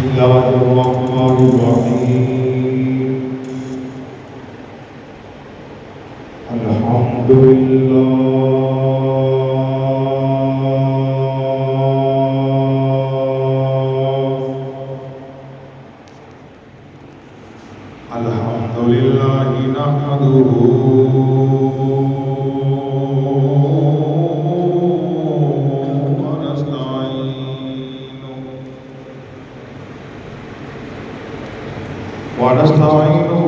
الله الرحمن الرحيم الحمد لله نحمده ونستعينه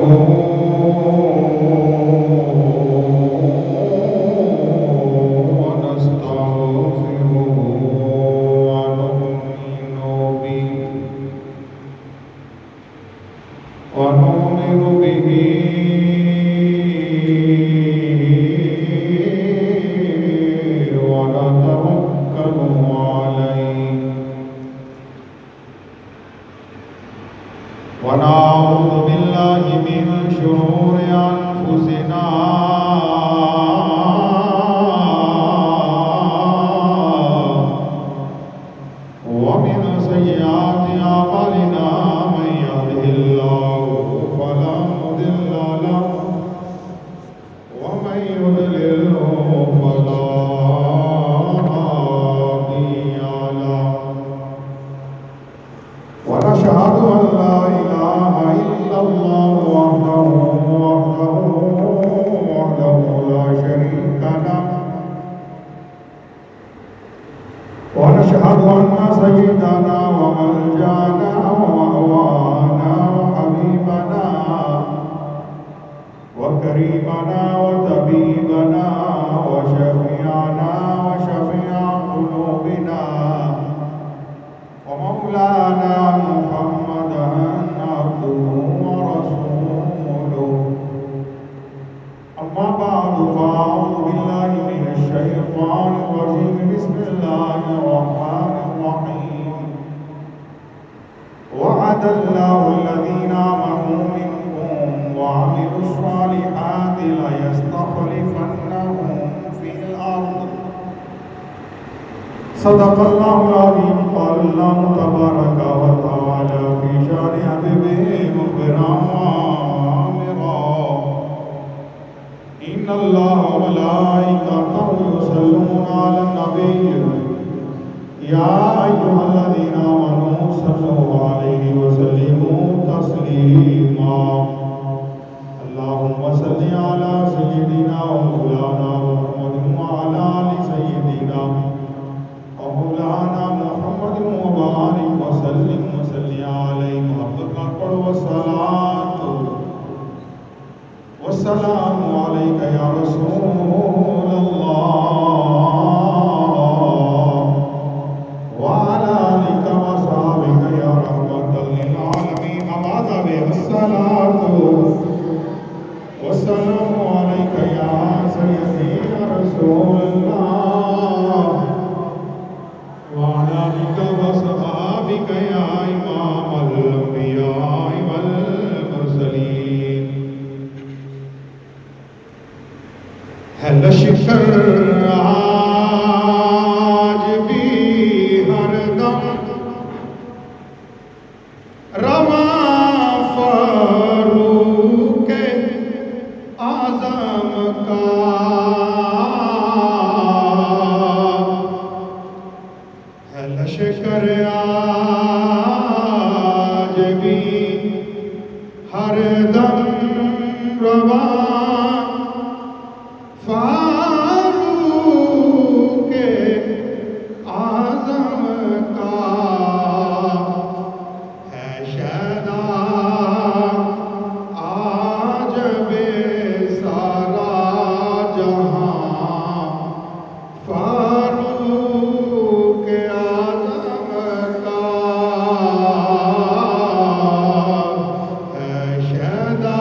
ونستغفره ونؤمن به ونتوكل عليه ونعوذ بالله من شرور أنفسنا ومن سيئات أعمالنا من يهده الله فلا مضل له ومن يضلل فلا هادي له ونشهد أن لا إله إلا الله وحده لا شريك له ونشهد أن سيدنا وملجأنا ومأوانا وحبيبنا وكريمنا وطبيبنا وشفيعنا وشفيع قلوبنا ومولانا محمدا عبده ورسوله أما بعد فأعوذ بالله من الشيطان الرجيم بسم الله الرحمن الرحيم وعد الله الذين آمنوا منكم وعملوا الصالحات ليستخلفنهم في الأرض صدق الله العظيم قال الله تبارك وتعالى في شأن حبيبه مخبرا وآمرا إن الله وملائكته يصلون على النبي يا أيها الذين آمنوا صلوا عليه وسلموا تسليما اللهم صل على سيدنا ومولانا محمد وعلى آل سيدنا ومولانا محمد وبارك وسلم عليه محمد والصلاة والسلام عليك يا رسول الله وعلى آلك وصحبك يا رحمة للعالمين أما بعد الصلاة والسلام عليك يا سيدي يا رسول الله وعلى آلك وصحبك يا إمام الأنبياء والمرسلين ہے لشکر آج بھی ہر دم رواں فاروق اعظم کا ہے لشکر آج بھی ہر دم رواں فاروق اعظم کا ہے شیدا آج بے سارا جہاں فاروق اعظم کا ہے شیدا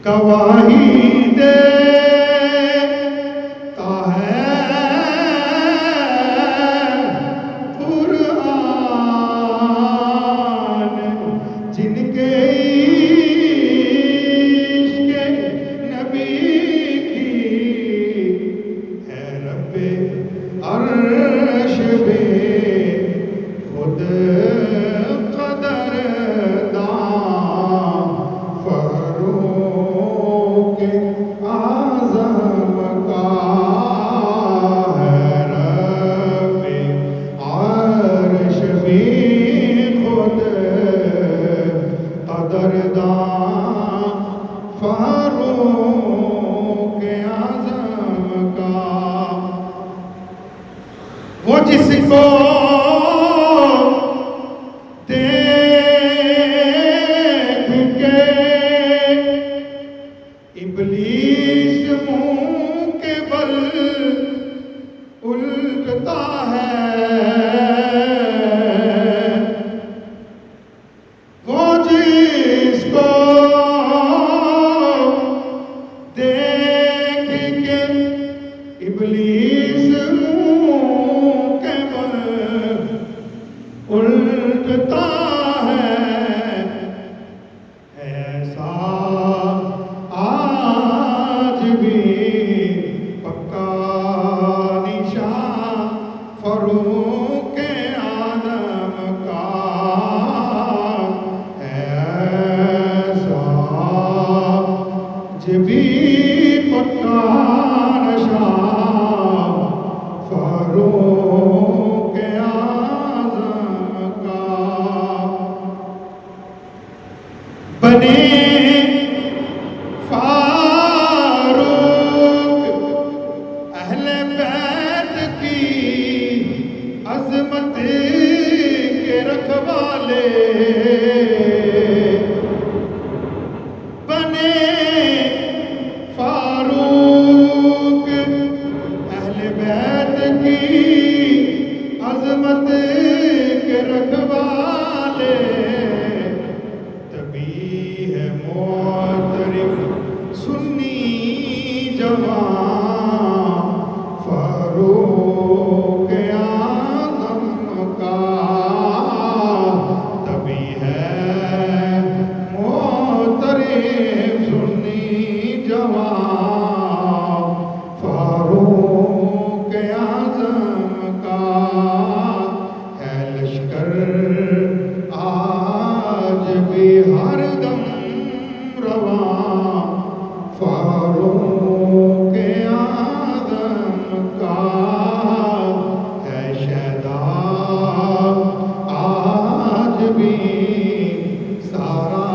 گواہی دیتا ہے قرآن، جن کے عشق نبی کی ہے رب عرش بے خود قدرداں، فاروق اعظم کا ہے رب عرش بھی خود قدرداں، فاروق اعظم کا، وہ جس کو دیکھ کے ابلیس منہ کے بل الٹتا ہے، وہ جس کو دیکھ کے ابلیس منہ کے بل الٹتا ہے، ایسا آج بھی پکا نشان فاروق اعظم کا، ایسا آج بھی پکا نشان فاروق اعظم کا، بنے فاروق اہل بیت کی عظمت کے رکھوالے، بنے فاروق اہل بیت کی عظمت کے رکھوالے، تبھی ہے معترف سنی جوان فاروق اعظم کا، تبھی ہے معترف سنی جوان فاروق اعظم کا، ہے لشکر آج بھی ہر دم رواں فاروق اعظم کا، ہے شہدا آج بھی سارا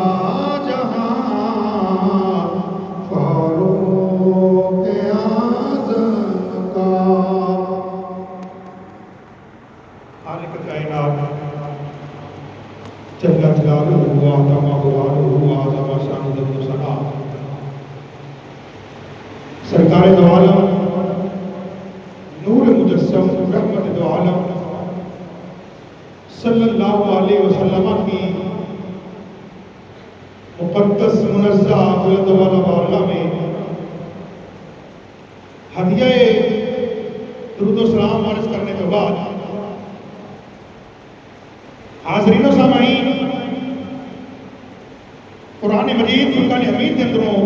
جہاں فاروق اعظم کا، خالق کائنات جل جلالہ وعظم جلالہ وعظم شانہ و ثنا، سرکار دو عالم نور مجسم رحمت دو عالم صلی اللہ علیہ وسلم کی مقدس منزہ بلند والا بارگاہ میں ہدیہ درود و سلام عرض کرنے کے بعد حاضرین و سامعین، قرآن مجید فرقان حمید کے اندروں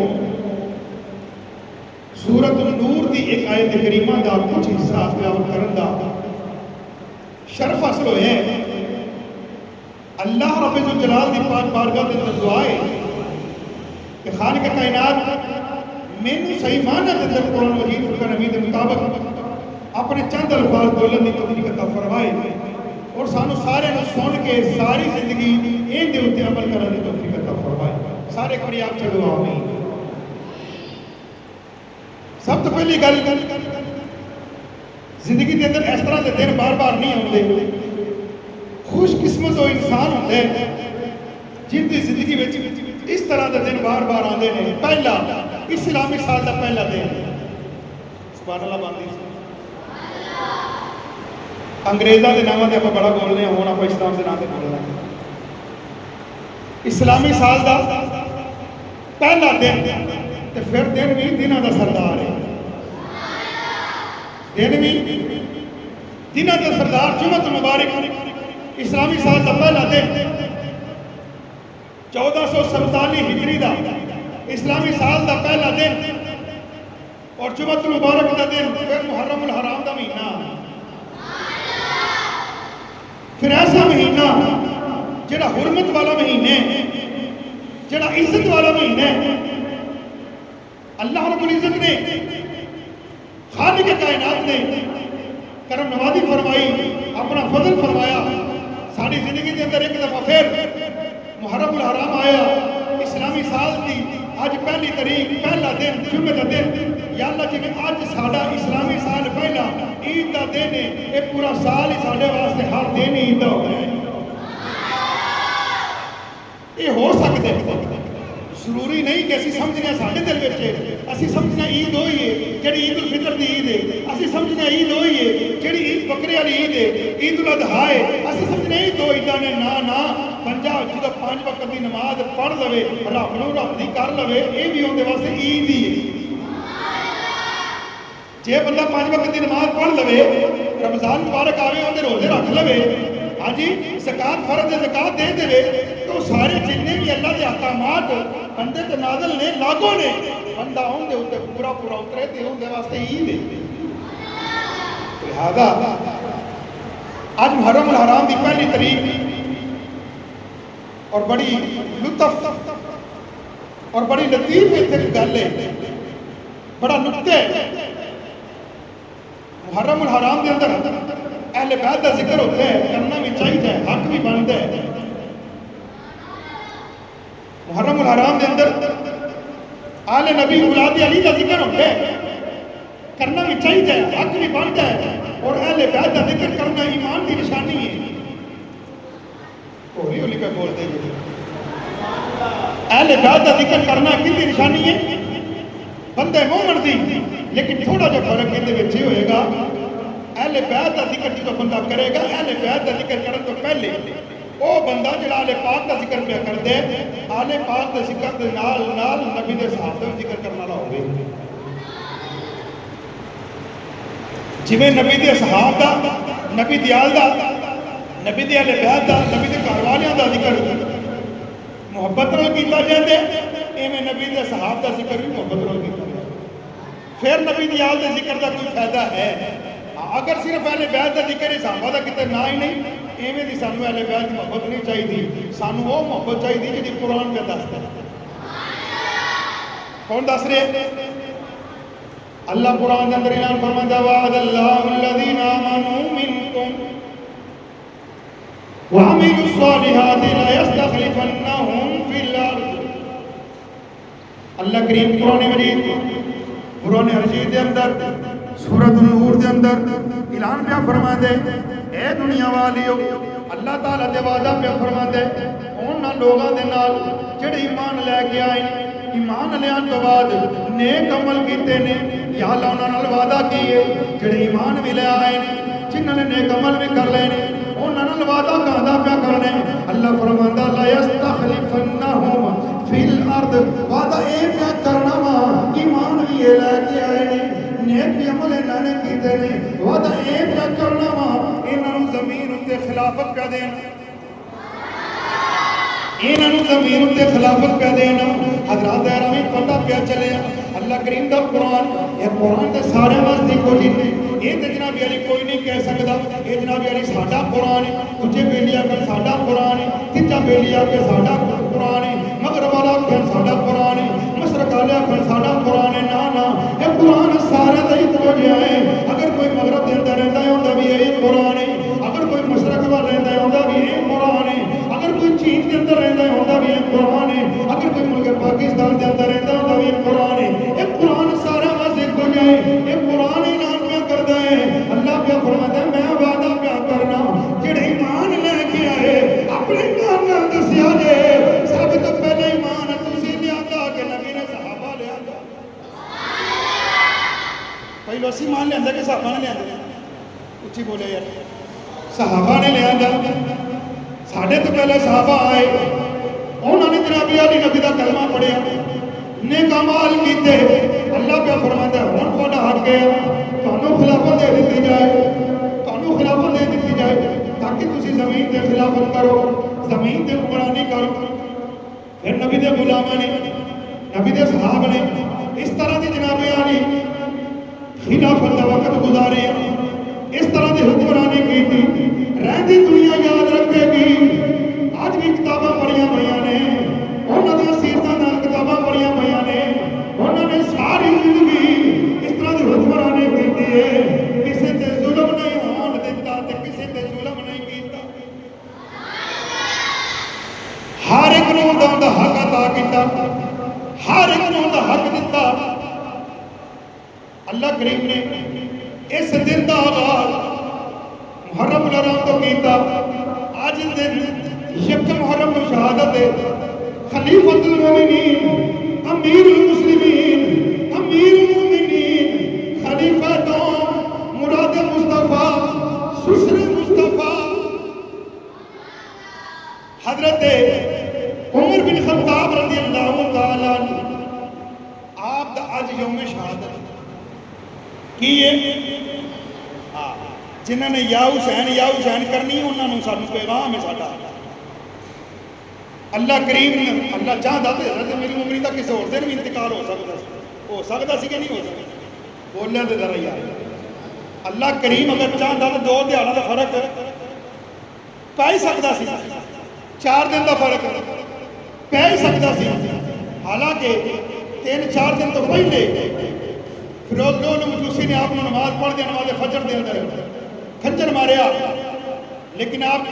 سورۃ النور دی ایک آیت کریمہ دا کچھ حصہ تلاوت کرن دا شرف حاصل ہوئے ہیں۔ اللہ رب الجلال دی پاک بارگاہ دے اندر دعا ہے کہ خالق کائنات مینوں صحیح معنی دے اندر قرآن مجید فرقان حمید کے مطابق اپنے چند الفاظ بولن دی توفیق عطا فرمائے، اور سانو سارے نو سن کے ساری زندگی این دے اوتے عمل کرنے دی توفیق عطا فرمائے۔ سارے کھڑی آپ چڑھو آمین۔ سب تو پہلی گل، زندگی کے اندر اس طرح کے دن بار بار نہیں آتے، خوش قسمت وہ انسان ہوتے ہیں جن کی زندگی میں اس طرح کے دن بار بار آتے ہیں۔ پہلا اسلامی سال کا پہلا دن، سبحان اللہ باندھی انگریزوں کے ناموں سے آپ بڑا بولنے ہیں، ہوں آپ اسلام کے نام سے بولنا۔ اسلامی سال کا پہلا دن تو پھر دن بھی دنوں کا سردار ہے، دن بھی دنوں کا سردار جمعۃ مبارک اسلامی سال کا پہلا دن 1447 ہجری دا اسلامی سال کا پہلا دن اور جمعۃ المبارک کا دن، پھر محرم الحرام کا مہینہ، پھر ایسا مہینہ جڑا حرمت والا مہینے، جڑا عزت والا مہینے، اللہ رب العزت نے خالق کائنات نے کرم نوازی فرمائی، اپنا فضل فرمایا ساری زندگی کے اندر ایک دفعہ پھر محرم الحرام آیا اسلامی سال کی اج پہلی تاریخ پہلا دن جمعے کا دن، یا اللہ جی اج ساڈا اسلامی سال پہلا عید کا دن ہے، یہ پورا سال ہی ساڈے واسطے ہر دن عید کا ہو گیا ہے۔ یہ ہو سکتا ہے، ضروری نہیں کہ اسی سمجھنے ساڈے دل وچ اسی سمجھنا عید ہوئی ہے جڑی عید الفطر دی عید ہے، اسی سمجھنا عید ہوئی ہے جڑی عید بکرے والی عید ہے، عید الاضحیٰ ہے، اسی سمجھنے عید دو عیداں نے، نہ بندہ جدو 5 وقت کی نماز پڑھ لوے رب نوں رب دی کر لوے یہ بھی اندر واسطے عید ہی ہے۔ جے بندہ 5 وقت کی نماز پڑھ لوے، رمضان مبارک آوے اندر روزے رکھ لوے، ہاں جی زکات فرض ہے زکات دے دے، تو سارے جتنے بھی اللہ کے احکامات بندے تے نازل نے لاگو نے، بندہ ان دے اوتے پورا اترے تے ان دے واسطے عید ہے۔ لہذا آج محرم الحرام کی پہلی تاریخ اور بڑی لطف اور بڑی لطیف گل ہے، بڑا نقطہ ہے۔ محرم الحرام کے اندر اہل بیت کا ذکر ہوتا ہے، کرنا بھی چاہیے، حق بھی بنتا ہے۔ محرم الحرام کے اندر آل نبی اولاد علی کا ذکر ہوتا ہے، کرنا بھی چاہیے، حق بھی بنتا ہے، اور اہل بیت کا ذکر کرنا ایمان کی نشانی ہے۔ ہولی ہولی پہ بولتے ہیں، اہل بیت کا ذکر کرنا کن کی نشانی ہے؟ بندے مومن دی، لیکن تھوڑا جا فرق یہ ہوئے گا، اہل بیت کا ذکر جو بندہ کرے گا، اہل بیت کا ذکر کرنے تو پہلے وہ بندہ جڑا آل پاک کا ذکر پہ کر دے، آل پاک کا ذکر دے نال نبی دے صحابہ کا ذکر کرنا نہ ہوئے۔ جویں نبی دے صحابہ دا، نبی دی آل دا، نبی دے اہل بیت دا، نبی دے گھر والیاں دا ذکر محبت نال کیتا جاندے، ایویں نبی دے صحابہ دا ذکر بھی محبت نال کیتا جاندے۔ پھر نبی دی آل دے ذکر دا کوئی فائدہ ہے؟ اگر صرف اہل بیت کا ذکر صحابہ دا کتے نہ ہی نہیں، ایویں دی سانو اہل بیت کی محبت نہیں چاہیے، سانو وہ محبت چاہیے جی قرآن پہ دستا ہے۔ کون دس رہے؟ اللہ قرآن کے اندر اعلان فرماتا ہے وعد اللہ الذین آمنوا منکم وعملوا الصالحات لیستخلفنہم فی الارض۔ اللہ کریم قرآن مجید قرآن حجید کے اندر سورۃ النور کے اندر اعلان پہ فرما دے، اے دنیا والیو اللہ تعالیٰ دے وعدہ پہ فرما دے انہاں لوگاں دے نال جڑے ایمان لے کے آئے، ایمان لیان تو بعد نیک عمل کیتے نے، یا اللہ انہاں نال وعدہ کیے جڑے ایمان بھی لے آئے نے، جنہاں نے نیک عمل بھی کر لے نے، انہاں نال وعدہ کہدا پیا کرنے، اللہ فرماندا لا یستخلفنہم فی الارض، وعدہ اے پیا کرنا وا ایمان بھی لے کے آئے نے، نیک بھی عمل انہاں نے کیتے نے، وعدہ اے پیا کرنا وا انہاں نوں زمین اتے خلافت پیا دینا، انہاں نوں زمین اتے خلافت پیا دینا۔ حضرات احرام پتہ پیا چلے اللہ کریم دا قرآن، یہ قرآن تے سارے واسطے کو جی یہ تے جناب علی کوئی نہیں کہہ سکتا یہ جناب علی ساڈا قرآن ہے، تجھے بیلی آ کر ساڈا قرآن ہے، تجھا بیلی آ کے ساڈا قرآن ہے، مغرب والا آخر ساڈا قرآن ہے، مشرق والے آخر ساڈا قرآن ہے، نہ یہ قرآن سارے دا ہی کو جہا ہے۔ اگر کوئی مغرب دے اندر رہتا ہے اندا بھی یہی قرآن ہے، اگر کوئی مشرق وال رہتا ہے اندا بھی یہی قرآن ہے، اگر کوئی چین کے اندر رہتا ہے اندا بھی یہ قرآن ہے، اگر کوئی ملک پاکستان کے اندر رہتا ہے اندا بھی یہ قرآن ہے۔ یہ قرآن سارا واسطے کو جائے، یہ قرآن اعلان پیا کرتا ہے، اللہ پیا فرماتا ہے میں وعدہ پیا کرنا جڑے ایمان لے کے آئے اپنے کام نال دسیا جے سب تو پہلے ایمان تسی لیا کہ نبی نے صحابہ لیا، پہلو اسی مان لیا کہ صحابہ نے لیا، اچھی بولے یار صحابہ نے لیا، ساڑھے تو پہلے صحابہ آئے انہوں نے جناب علی نبی کا کلمہ پڑھیا، نیک اعمال کیتے اللہ پہ فرماتا ہے ہن تہاڈا حق ہے تانوں خلافت دے دتی جائے تانوں خلافت دے دتی جائے تاکہ تسی زمین تے خلافت کرو زمین تے حکمرانی کرو پھر نبی دے غلاماں نے نبی دے صحابہ نے اس طرح دی جناب عالی خلافت دا وقت گزارے اس طرح دی حکمرانی کی تھی رہندی دنیا یاد رکھے گی آج بھی کتاباں پڑھیاں ہوئیاں نے انہاں دی سیرتاں نال کتاباں پڑھیاں ہوئیاں نے انہاں نے ساری زندگی اس طرح دی حکمرانی کیتی ہے کسے تے ظلم نہیں ہون دتا تے کسے تے ظلم نہیں کیتا ہر ایک نوں دا حق عطا کیتا ہر ایک نوں دا حق دیتا اللہ کریم نے اس دن دا آغاز محرم الحرام تو کیتا آج دن یک محرم شہادت خلیفۃ المومنین امیر المسلمین امیر المومنین خلیفہ دوم مراد مصطفیٰ سسر مصطفیٰ حضرت عمر بن خطاب رضی اللہ تعالی عنہ آپ دا آج یوم شہادت کیے جنہوں نے یا حسین کرنی انہوں نے سانو پیغام ہے ساڈا اللہ کریم نے اللہ چاہتا تو حضرت میری عمری دا کسی اور دن بھی انتقال ہو سکتا سی کہ نہیں ہو سکتا بولیا تو ذرا یار اللہ کریم اگر چاہتا تو 2 دہاڑوں کا فرق پا ہی سکتا سی 4 دن کا فرق پہ ہی سکتا سی حالانکہ 3-4 دن تو پہلے فیروز لول مجوسی نے آپ نماز پڑھ دیا نماز فجر دے اندر کھنجر ماریا لیکن آپ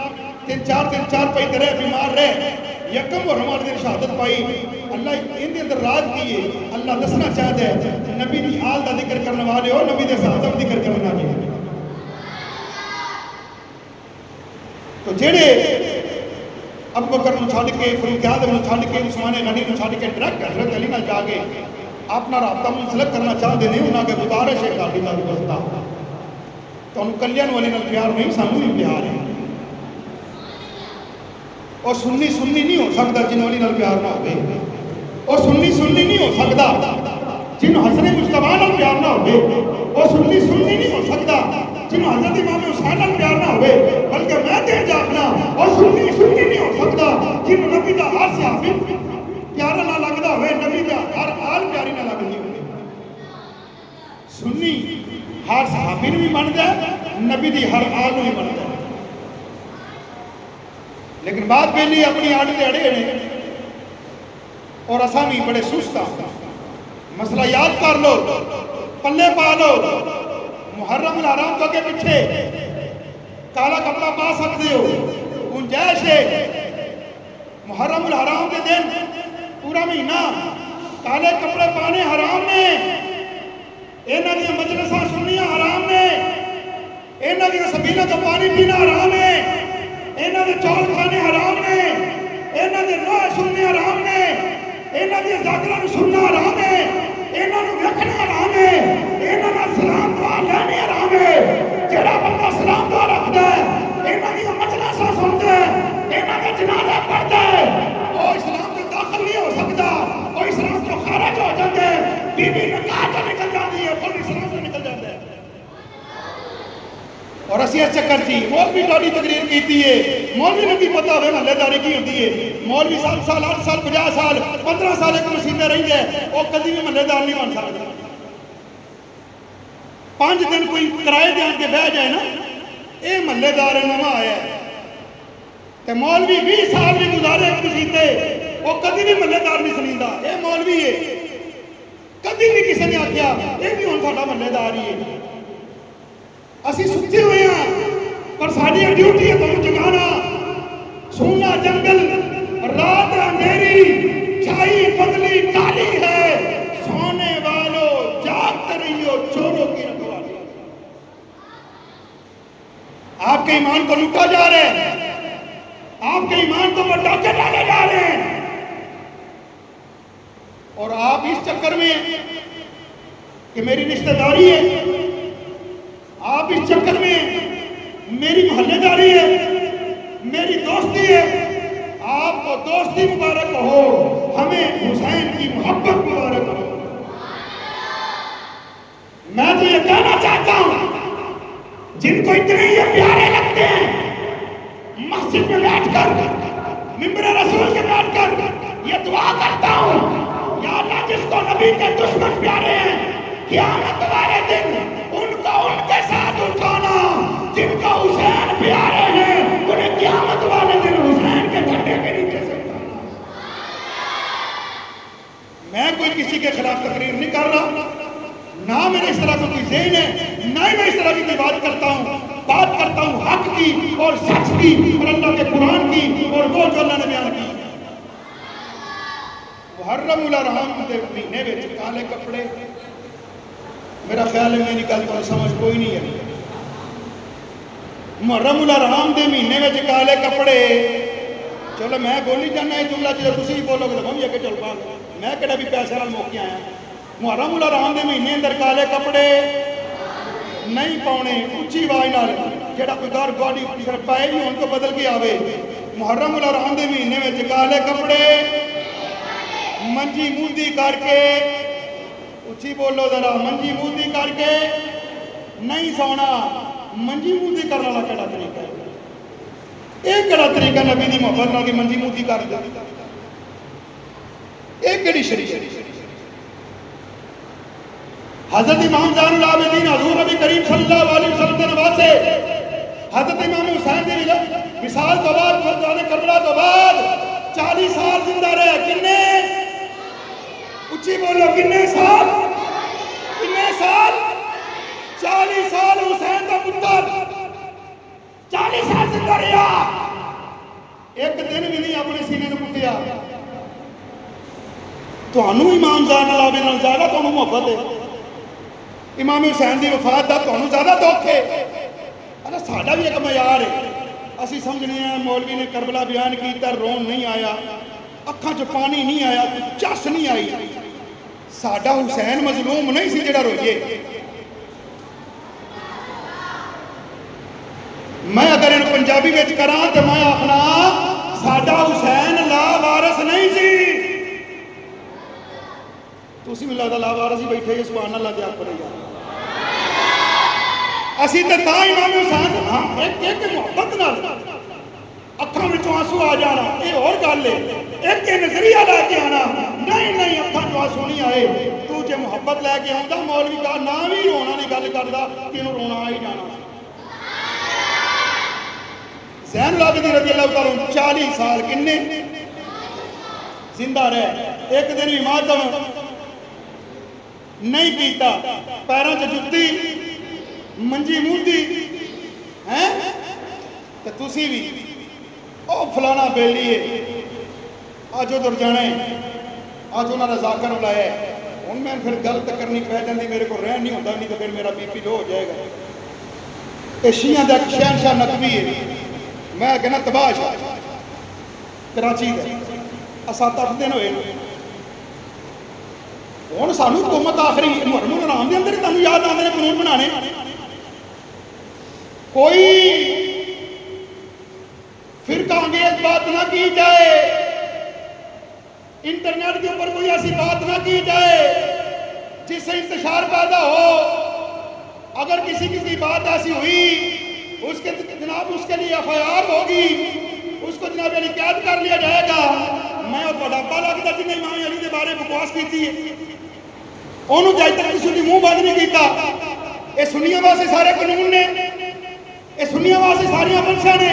3-4 دن 4 پہلے رہے بیمار رہے یکم اور ہمارے دن شہادت پائی اللہ ان دے اندر راز کیے اللہ دسنا چاہتا ہے نبی دی حال دا ذکر کرنے والے ہو نبی دے صحابہ ذکر کرنا چاہیے تو جڑے ابو بکر نو چھڈ کے فاروق اعظم نو چھڈ کے عثمان غنی نو چھڈ کے ڈائریکٹ حضرت علی نال جا کے اپنا رابطہ منسلک کرنا چاہتے ہیں انہاں کے گزارش ہے ساڈی دا واسطہ تانوں کلیاں والے نال پیار نہیں سانوں بھی پیار ہے اور سنی نہیں ہو سکتا جنہوں علی نال پیار نہ ہوئے اور سنی نہیں ہو سکتا جنہوں حسن مصطفیٰ نال پیار نہ ہوئے اور سنی نہیں ہو سکتا جنہوں حضرت امام حسین نال پیار نہ ہوئے بلکہ میں تے جاکنا اور سنی نہیں ہو سکتا جنہوں نبی دا ہر صحابی پیارا نہ لگتا ہوئے نبی دا ہر آل پیاری نہ لگتی ہوئے سنی ہر صحابی نے بھی منتا ہے نبی دی ہر آل نے بھی منتا ہے لیکن بات پہلی اپنی آڑ دے اڑے نے اور اساں بھی بڑے سست ہاں مسئلہ یاد کر لو پلے پا لو محرم الحرام تو کے پیچھے کالا کپڑا پا سکتے ہو گنجائش ہے محرم الحرام کے دن پورا مہینہ کالے کپڑے پانے حرام نے انہاں دی مجلساں سننیاں حرام نے انہاں دی سبیلوں تو پانی پینا حرام ہے انہاں دے چول کھانے حرام نے انہاں دے نوح سننے حرام نے انہاں دی ذاکرہ سننا حرام ہے انہاں نوں رکھنا حرام ہے انہاں دا سلام دعا لینے حرام ہے جڑا بندہ سلام دعا رکھدا ہے انہاں دی مجلساں سندا ہے انہاں دے جنازہ پڑھدا ہے وہ اسلام میں داخل نہیں ہو سکتا وہ اسلام تو خارج ہو جاتا ہے بی بی نکاح تو نکل جاتی ہے پھر اسلام سے نکل جاتا ہے اور اسی اس چکر تھی مولوی ڈاڈی تقریر کیتی ہے مولوی نے بھی پتا ہوئے محلے داری کی ہوتی ہے مولوی 7 سال 8 سال 50 سال 15 سال ایک مسیح رہی ہے وہ کدی بھی محلے دار نہیں بن سکتا 5 دن کوئی کرائے دے کے بہ جائے نا یہ محلے دار نواں آیا ہے تے مولوی 20 سال بھی گزارے ایک مسیح وہ کدی بھی محلے دار نہیں سنیندہ یہ مولوی ہے کدی بھی کسی نے آخیا یہ بھی ہوں ساڈا محلے دار ہی ہے اسی ستے ہوئے ہیں پر ساری ڈیوٹی ہے تمہیں جگانا سونا جنگل رات اندھیری چھائی بدلی کالی ہے سونے والوں جاگتے رہیو چوروں کی رکھوالی آپ کے ایمان کو لوٹا جا رہے ہیں آپ کے ایمان کو ڈاکے ڈالے جا رہے ہیں اور آپ اس چکر میں کہ میری رشتہ داری ہے آپ اس چکر میں میری محلے داری ہے میری دوستی ہے آپ کو دوستی مبارک ہو ہم ہمیں حسین کی محبت مبارک ہو۔ میں تو یہ کہنا چاہتا ہوں جن کو اتنے یہ پیارے لگتے ہیں، مسجد میں بیٹھ کر ممبر رسول کے بیٹھ کر یہ دعا کرتا ہوں، یا اللہ جس کو نبی کے دشمن پیارے ہیں قیامت والے دن ان کو ان کے ساتھ اٹھانا، جن کو حسین پیارے ہیں انہیں قیامت والے دن حسین کے جھنڈے کے نیچے سے اٹھانا۔ میں کوئی کسی کے خلاف تقریر نہیں کر رہا، نہ میرے اس طرح کا کوئی ذہن ہے، نہ ہی میں اس طرح کی بات کرتا ہوں۔ بات کرتا ہوں حق کی اور سچ کی اور اللہ کے قرآن کی اور وہ جو اللہ نے بیان کی۔ محرم الحرام کے مہینے میں کالے کپڑے، میرا خیال ہے میری گل کو سمجھ کوئی نہیں ہے۔ محرم الحرام کے مہینے میں کالے کپڑے، چلو میں بولی جانا ہے جملہ جب تھی بولو گے تو ہم یہ کہ چل پا میں کہڑا بھی پیسے نال موقع آیا۔ محرم الحرام کے مہینے اندر کالے کپڑے نہیں پاؤنے، اچھی آواز نال جڑا کوئی گھر گاڑی صرف پائے بھی ان کو بدل کے آوے۔ محرم الحرام کے مہینے میں کالے کپڑے منجی موندی کر کے، اچھی بولو ذرا، منجی موندی کر کے نہیں سونا۔ منجی موندی کرنے والا کہڑا طریقہ ہے؟ ایک کہڑا طریقہ نبی دی محبت نال کی منجی موندی کر دے؟ ایک کہڑی شریعت؟ حضرت امام زین العابدین حضور نبی کریم صلی اللہ علیہ وسلم کے نواسے حضرت امام حسین کی وصال تو بعد میدان کربلا تو بعد 40 سال زندہ رہے۔ کنے؟ اچھی بولو، کنے سال؟ کنے سال؟ 40 سال حسین کا پتر 40 سال زندہ رہا، ایک دن بھی نہیں اپنے سینے کو کٹیا۔ تانوں امام زین العابدین نال زیادہ تانوں محبت ہے، امام حسین دی وفات دا تانوں زیادہ دکھ ہے۔ ارے ساڈا بھی ایک معیار ہے، اسی سمجھنے ہیں مولوی نے کربلا بیان کیتا، رون نہیں آیا، اکھاں چ پانی نہیں آیا، چس نہیں آئی۔ ساڈا حسین مظلوم نہیں سی جڑا روئے۔ میں اگر ان پنجابی وچ کراں تے میں آخنا ساڈا حسین لا وارث نہیں سی۔ تسی ملا دا لا وارث ہی بیٹھے جے، سبحان اللہ دے آکھو یار۔ اسی تے تاں امام حسین ہاں ایک محبت نال اکھاں وچوں آنسو آ جانا یہ اور گل ہے، ایک نظریہ لے کے آنا نہیں اکھاں چوں آنسو نہیں آئے۔ تو جے محبت لے کے آندا مولوی کا نہ بھی رونا نہیں گل کردا کہ انہوں رونا آ ہی جانا۔ زین العابدین رضی اللہ تعالیٰ 40 سال کنے زندہ رہے، ایک دن بھی ماتم نہیں پیتا، پیروں سے جتی منجی موندی ہیں تو تسی بھی او فلانا بیلی ہے آج ادھر جانے، آج انہوں نے ذاکر بلایا ہے، ان میں پھر غلط کرنی پہ جاندی، میرے کو رہن نہیں ہوتا، نہیں تو پھر میرا بی پی لو ہو جائے گا۔ یہ شیعہ دا شہنشاہ نقوی ہے، میں کہنا تباہ شاہ کراچی دا 7-8 دن ہوئے ہوں سانو حکومت آخری محرم الحرام دے اندر تمہیں یاد آتے ہیں قانون بنانے، کوئی فرقہ انگیز بات نہ کی جائے، انٹرنیٹ کے اوپر کوئی ایسی بات نہ کی جائے جس سے انتشار پیدا ہو۔ اگر کسی کی بات ایسی ہوئی اس کے جناب اس کے لیے FIR ہوگی، اس کو جناب علی قید کر لیا جائے گا۔ میں اور بڑھاپا لگتا جن نے امام علی کے بارے بکواس کی تھی انہوں جائے تک کسی نے منہ بند نہیں کیتا۔ یہ سنیاں واسطے سارے قانون نے، یہ سنیاں واسطے ساری منشا نے،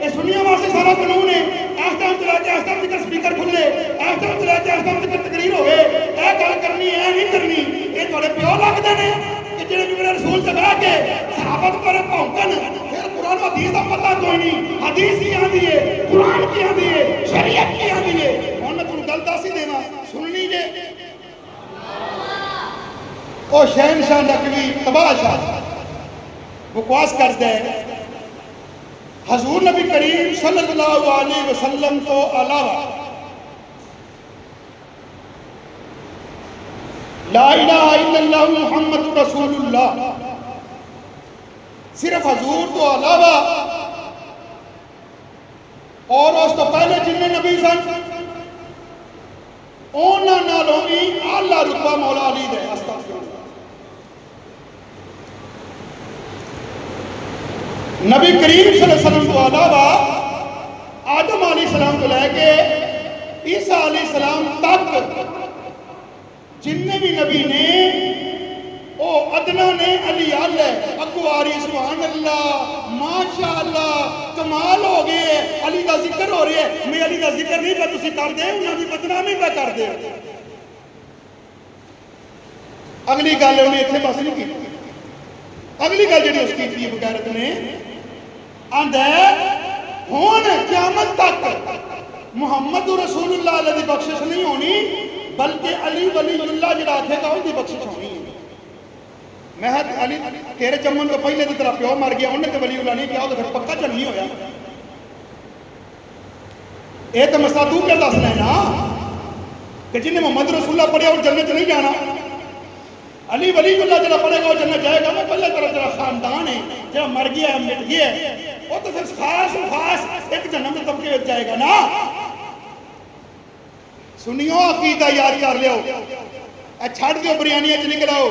یہ سنیاں واسطے سارا قانون ہے۔ اس ٹائم چلا کے اس ٹائم تک سپیکر کھلے، اس ٹائم چلا کے اس ٹائم تک تقریر ہوئے، اے گل کرنی اے نہیں کرنی، یہ تھوڑے پیو لگتے ہیں کہ جڑے میرے رسول سے بہ کے صحابت پر بھونکن، پھر قرآن و حدیث کا پتہ کوئی نہیں، حدیث کی آندی ہے، قرآن کی آندی ہے، شریعت کی آندی ہے۔ ہوں میں تمہیں گل دس ہی دینا سننی جے، وہ شہنشاہ نقوی تباہ شاہ بکواس کرتا ہے حضور نبی کریم صلی اللہ علیہ وسلم تو علاوہ لا الہ الا اللہ محمد رسول اللہ، صرف حضور تو علاوہ اور اس تو پہلے جن نبی سن انہاں نالوں بھی اعلیٰ رتبہ مولا علی دے استغفر اللہ۔ نبی کریم صلی اللہ علیہ وسلم کو علاوہ آدم علیہ السلام کو لے کے عیسیٰ علیہ السلام تک جننے بھی نبی نے او ادنا نے علی اللہ اکواری سبحان اللہ ماشاءاللہ کمال ہو گئے علی دا ذکر ہو رہے ہے میں علی دا ذکر نہیں پہ تسی کر دے انہوں کی بدنامی پہ کر دے اگلی گل انہیں اتنے بس نہیں کی اگلی گل جڑی اس کی تھی بغیرت نے آندہ ہون قیامت تک محمد رسول اللہ علیہ دی بخشش نہیں ہونی بلکہ علی ولی اللہ جڑا آکھے گا ان دی بخشش ہونی ہے مہد علی تیرے چمن کو پہلے دی طرح پیو مر گیا انہیں تے ولی اللہ نہیں کیا وہ تو پھر پکا چل نہیں ہویا اے تو مسئلہ تو کیا دس لینا کہ جنہیں محمد رسول اللہ پڑھیا وہ جنت نہیں جانا علی ولی اللہ جڑا پڑھے گا وہ جنت جائے گا میں پہلے طرح جڑا خاندان ہے جڑا مر گیا ہے مٹ گیا ہے وہ تو پھر خاص ایک جنم میں طبقے میں جائے گا نا سنیو عقیدہ یاد کر لیو اے چھڑ دیو بریانی اچ نکل آؤ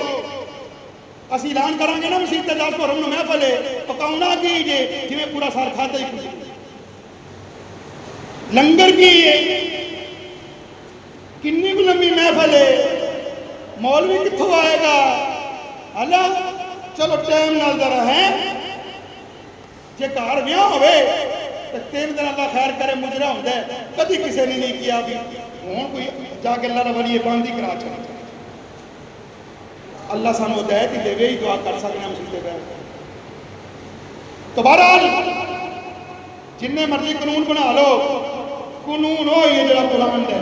اسی اعلان کریں گے نا مسیح تجاز کو رمنو محفل ہے پکاؤنا کی جے جی میں پورا سال کھاتا ہی کچھ لنگر کی کنی کو لمبی محفل ہے مولوی کتھوں آئے گا اللہ چلو ٹائم نال ذرا ہے جے کار بیاہ ہوئے تو 3 دن اللہ خیر کرے مجرہ ہوندہ ہے کدھی کسے نے نہیں کیا بھی ہون کوئی جا کے اللہ نے ولی باندھی کرا چاہتا اللہ سانو ہدایت ہی دے گے ہی دعا کر سکنے ہم سکتے گئے تو بہرحال جننے مرضی قانون بنا لو قانون ہو یہ جڑا قرآن دے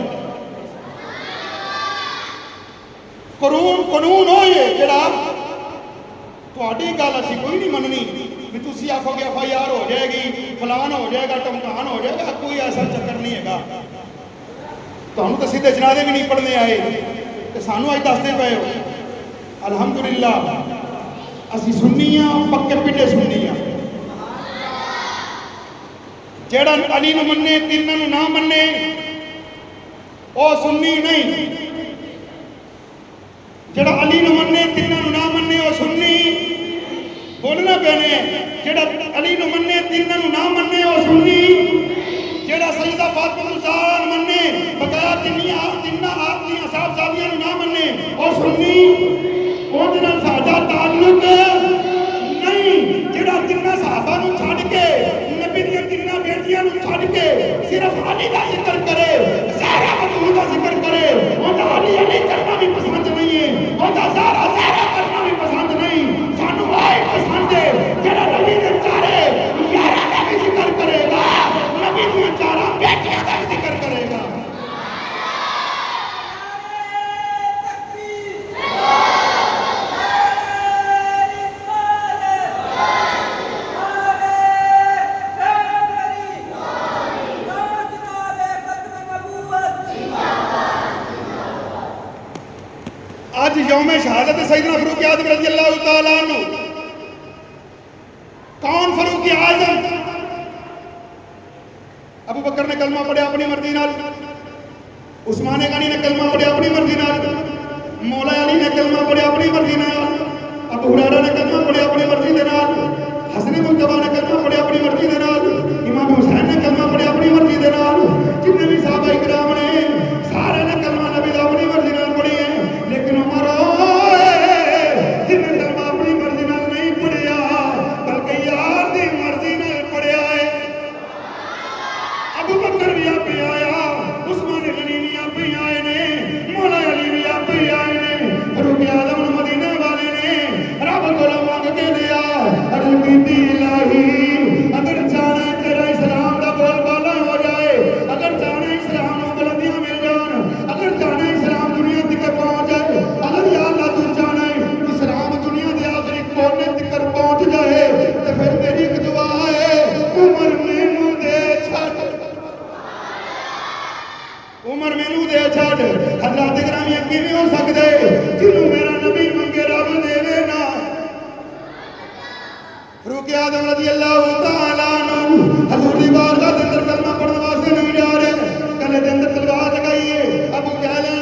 قانون ہو یہ جڑا تھوڑی گل اسی کوئی نہیں مننی بھی تسی آکھو گے ایف آئی آر ہو جائے گی فلان ہو جائے گا ٹمکان ہو جائے گا کوئی ایسا چکر نہیں ہے گا تو ہم تو سیدھے جنازے بھی نہیں پڑھنے آئے تو سانو آج دستے پئے ہو الحمدللہ اسی سنیاں پکے پٹے سنیاں جیڑا علی نو مننے تینوں نو نہ مننے او سنی نہیں جیڑا علی نو مننے تینوں نو نہ مننے او سنی بولنا پینے جیڑا علی نو مننے تینوں نو نہ مننے او سنی جیڑا سیدہ فاطمہ الزہرا مننے بقایا تینہ آپ دی اصحاب زادیاں نو نہ مننے او سنی اوندنا ساڈا تعلق نہیں جڑا تینہ صحابہ نو چھڈ کے نبی دی تینہ بیٹیاں نو چھڈ کے صرف علی دا ذکر کرے زہرا بتول دا ذکر کرے اوندا علی کرنا بھی پسند نہیں ہے اوندا زہرا کرنا بھی پسند نہیں سانو آئے پسند ہے جڑا نبی دے چارے یاراں دا بھی ذکر کرے گا نبی دی چارہ بیٹیاں دا بھی ذکر کرے گا آج یوم شہادت سیدنا فاروق اعظم رضی اللہ تعالیٰ عنہ کون فاروق اعظم ابو بکر نے کلمہ پڑھے اپنی مرضی نال عثمان غنی نے کلمہ پڑھے اپنی مرضی نال مولا علی نے کلمہ پڑھے اپنی مرضی نال ابو ہریرہ نے کلمہ پڑھے اپنی مرضی دے نال حسن مجتبی نے کلمہ پڑھے اپنی مرضی دے نال امام حسین نے کلمہ پڑھے اپنی مرضی دے نال جتنے بھی صحابہ کرام نے سارے نے کلمہ نبی دا اپنی مرضی نال پڑھی ہے لیکن عمر جن نے کلمہ اپنی مرضی نال نہیں پڑھیا بلکہ یار دی مرضی نال پڑھیا ہے ابو بکر بھی آپ ہی آیا عثمان غنی بھی آپ ہی آئے نے مولا علی بھی آپ ہی آئے نے فاروق اعظم مدینہ والے نے رب کو مانگ کے دیا عرض کی الہی اگر چاہنا تیرا اسلام دا بول بالا ہو جائے اگر چاہنا اسلام کو بلندیاں مل جان اگر چاہنا اسلام دنیا تک پہنچ جائے اگر یا اللہ تو چاہنا ہے اسلام دنیا دے آخری کونے تک پہنچ جائے تو پھر میری ایک دعا ہے عمر مینوں دے چھڈ عمر مینوں دے چھڈ حضرات گرامی کیویں ہو سکدے جنوں میرا نبی منگے رب دے نا فاروق اعظم رضی اللہ تعالیٰ عنہ حضور دی بارگاہ دے اندر کلمہ پڑھن واسطے نہیں جا رہے گلے دے اندر تلوار لگائیے ابو جہل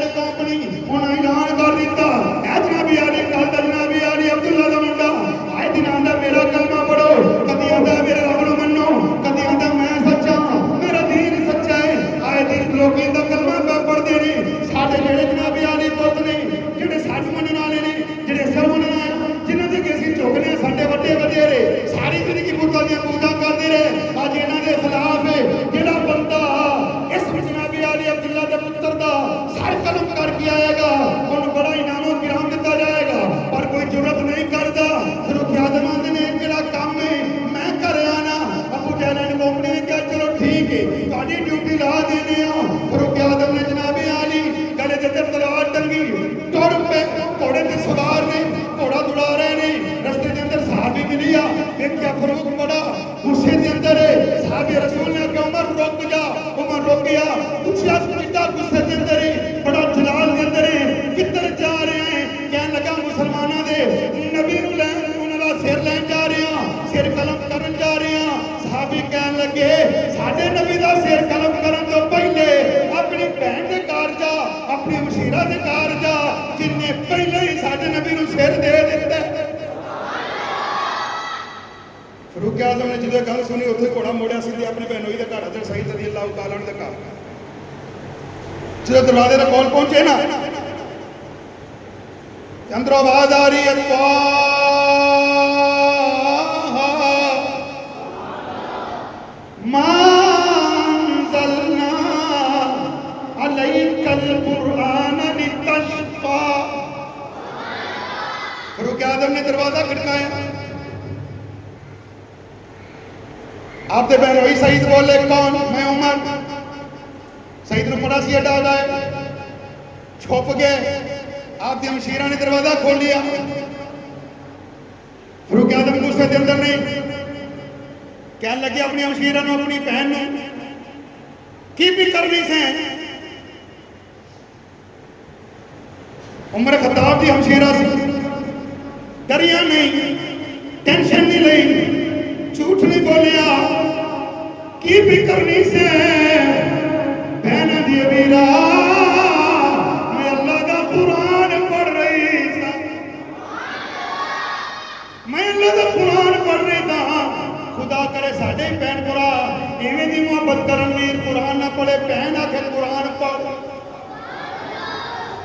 دیکھیا فاروق بڑا غصے دے اندر ہے. صحابی رسول نے کہا عمر رک جا. عمر رک گیا. پوچھا کتنا غصے دے اندر ہے, بڑا جلال دے اندر ہے, کدھر جا رہے ہیں؟ کہنے لگا مسلمانوں دے نبی نو لین انہاں دا سر لین جا رہے ہیں, سر قلم کرن جا رہے ہیں. صحابی کہنے لگے ساڈے نبی دا سر قلم کرن تو پہلے اپنی بہن دے گھر جا, اپنی مشیرہ دے گھر جا جن نے پہلے ہی ساڈے نبی نو سر دے دتا. فاروق اعظم نے جدوں گل سنی اتنے گھوڑا موڑیا سیدھے اپنی بہنوئی کے گھر حضرت سعید رضی اللہ تعالیٰ عنہ دے گھر. جدوں دروازے دے کول پہنچے نا اندروں آواز آ رہی ہے ما انزلنا علیک القرآن لتشقی. فاروق اعظم نے دروازہ کھٹکایا. آپ دے بہنوئی سعید بولے کون؟ میں عمر. سعید نے پڑا سی اڈا ہے, چھپ گئے. آپ دی ہمشیرہ نے دروازہ کھول لیا. فاروق اعظم غصے دے اندر نہیں, کہنے لگے اپنی ہمشیرہ نو اپنی بہن نو کی بھی کرنی سے. عمر خطاب دی ہمشیرہ سے ڈریا نہیں, ٹینشن نہیں لئی, جھوٹ نہیں بولیا, کی بھی کرنی سے بہن دی ویرا میں اللہ دا قرآن پڑھ رہی تھا, میں اللہ دا قرآن پڑھ رہی تھا. خدا کرے ساڈے بہن برا ایویں دی محبت کرن ویر قرآن نہ پڑھے, بہن آکھے قرآن پڑھ,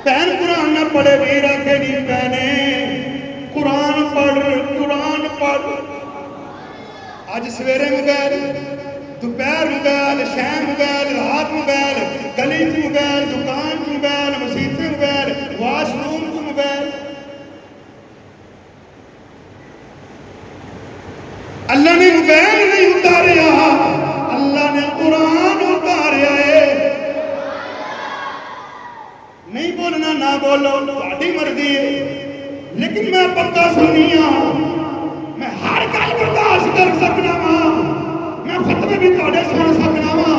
بہن قرآن نہ پڑھے ویر آکھے نہیں بہنے قرآن پڑھ, قرآن پڑھ. اج سویرے موبائل, دوپہر موبائل, شام موبائل, رات موبائل, گلی چ موبائل, دکان چ موبائل, مسجد سے موبائل, واش روم چ موبائل. اللہ نے موبائل نہیں اتاریا, اللہ نے قرآن اتاریا ہے. نہیں بولنا نہ بولو, تہاڈی مرضی ہے, لیکن میں پکا سنی ہوں, میں ہر گل برداشت کر سکنا وا, میں فتوی بھی تہاڈے سن سکنا وا,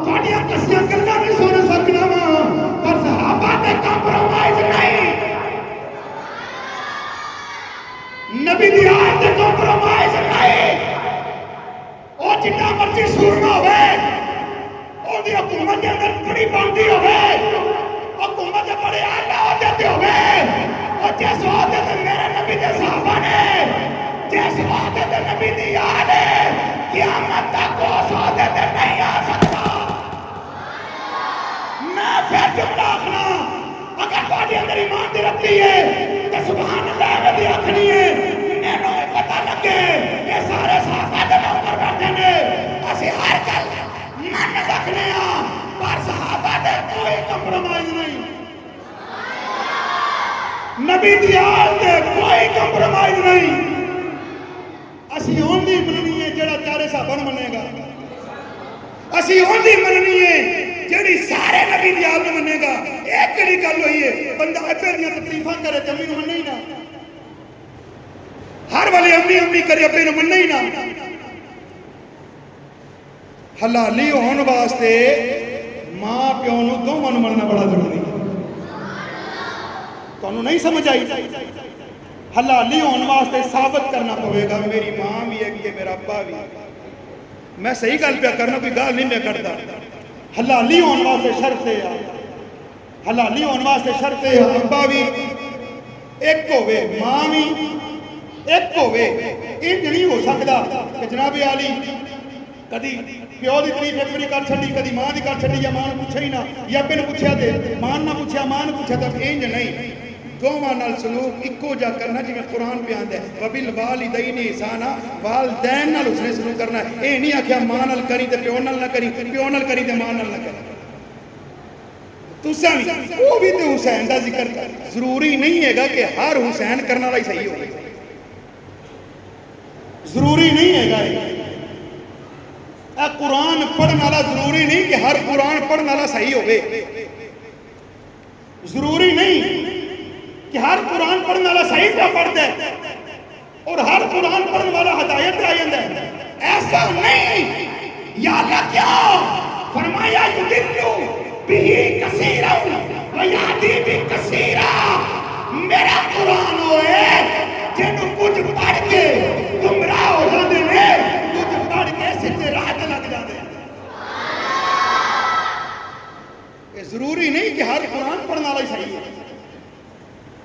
تہاڈیاں دسیاں گلاں بھی سن سکنا وا, پر صحابہ تے کمپرومائز نہیں, نبی دی آیت تے کمپرومائز نہیں. او جتنا مرضی سورما ہوے, او دی حکومت دے اندر بڑی بنتی ہوے, حکومت دے بڑے اعلی عہدے تے ہوے, او جس عہدے تے میرے نبی دے صحابہ نے, جس عہدے تے نبی دی آل ہے, قیامت تک اس عہدے تے نہیں آ سکتا. میں پھر جملہ آخنا, اگر تہاڈے اندر ایمان دی رکھتی ہے تے سبحان اللہ دی آخنی ہے. مینوں پتہ لگے یہ سارے صحابہ دے اوپر بیٹھے نے, اسی ہر گل من رکھنے ہاں, پر صحابہ دے کوئی کمپرومائز نہیں, نبی دی آل دے کوئی کمپرومائز نہیں. اسی اونی مننی ہے جڑا چارے صحابہ نوں منے گا, اسی اونی مننی ہے جڑی سارے نبی دی آل نوں منے گا. ایک کیڑی گل ہوئی ہے, بندہ ابے دیاں تکلیفاں کرے تے امی نوں منے ہی نہ, ہر والے امی امی کرے ابے نوں منے ہی نہ. حلالی ہون واسطے ماں پیو نوں دوواں نوں مننا بڑا ضروری ہے. تانوں نہیں سمجھ آئی؟ حلالی ہون واسطے ثابت کرنا پوے گا میری ماں بھی ہے کہ میرا ابا بھی. میں صحیح گل پہ کرنا, کوئی گل نہیں میں کرتا. حلالی ہون واسطے شرط ہے, حلالی ہون واسطے شرط ہے ابا بھی ایک ہوے, ماں بھی ایک ہوے. انج نہیں ہو سکتا کہ جناب عالی کدی پیو دی تعریف ایک باری کر چھڈی, کدی ماں دی کر چھڈی, یا ماں نوں پوچھے ہی نہ, یا ابے نوں پوچھیا تے ماں نہ پوچھیا, ماں نوں پوچھیا. تے انج نہیں, دوواں نال سلوک اکو جا کرنا, جویں قرآن پہ آندا ہے وبالوالدین احسانا, والدین نال حسن سلوک کرنا. اے نہیں آکھیا ماں نال کری تے پیو نال نہ کری, پیو نال کری تے ماں نال نہ کری. تساں وہ بھی تے حسین دا ذکر کر, ضروری نہیں ہے گا کہ ہر حسین کرنے والا ہی صحیح ہوگا, ضروری نہیں ہے گا. اے قرآن پڑھنے والا ضروری نہیں کہ ہر قرآن پڑھنے والا صحیح ہوگے, ضروری نہیں کہ ہر قرآن پڑھنے والا صحیح پہ پڑھ دے اور ہر قرآن پڑھنے والا ہدایت ایسا نہیں. یا اللہ کیا فرمایا یدلو بھی کثیرا ویہدی بھی کثیرا. میرا قرآن ہوئے جنہوں کچھ پڑھ کے گمراہ ہو جاتے ہیں, کچھ پڑھ کے سچے راہ تے لگ جاتے ہیں. یہ ضروری نہیں کہ ہر قرآن پڑھنا والا ہی صحیح ہے,